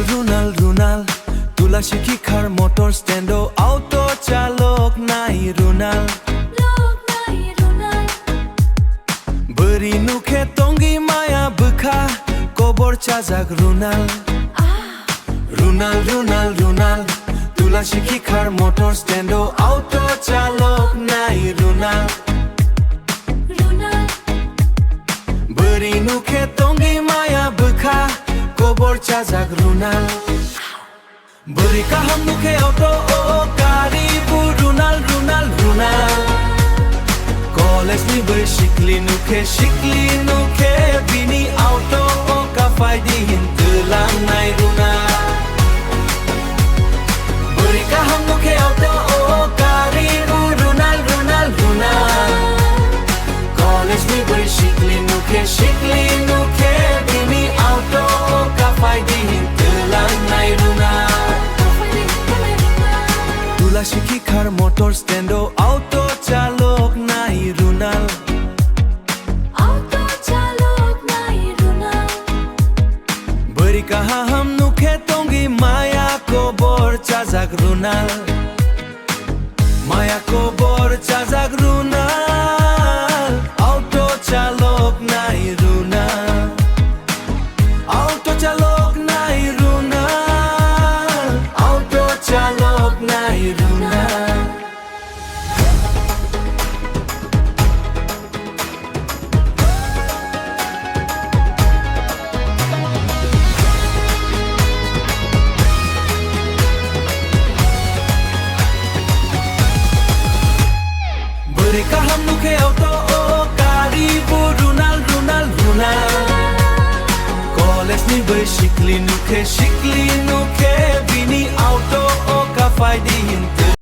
রুনাল তুলা শিখি খার মোটর স্ট্যান্ড অটো চালক নাই রুনাল বরি নুখে টঙ্গি মায়া বখা কবর চাজাক রুনাল তুলা শিখি খার মোটর স্ট্যান্ড অটো চালক নাই রুনাল বরি নুখে টঙ্গি মায়া বখা কবর চাজাক রুনাল বরি কাহাম নুখে অটো ও কারিবু রুনাল college ni bai shikli nuke bini auto o kafai di hintulang nai runa beri kaham nuke auto o karibu runal college ni bai shikli nuke bini auto o kafai di hintulang nai runa tula shiki khar motor stand o auto chalok nai runal beri kaham nuke tongi maya kobor chazak runal auto chalok nai runal auto chalok nai runal beri kaham nuke auto o karibu runal college ni bai shikli nuke bini auto o kafai di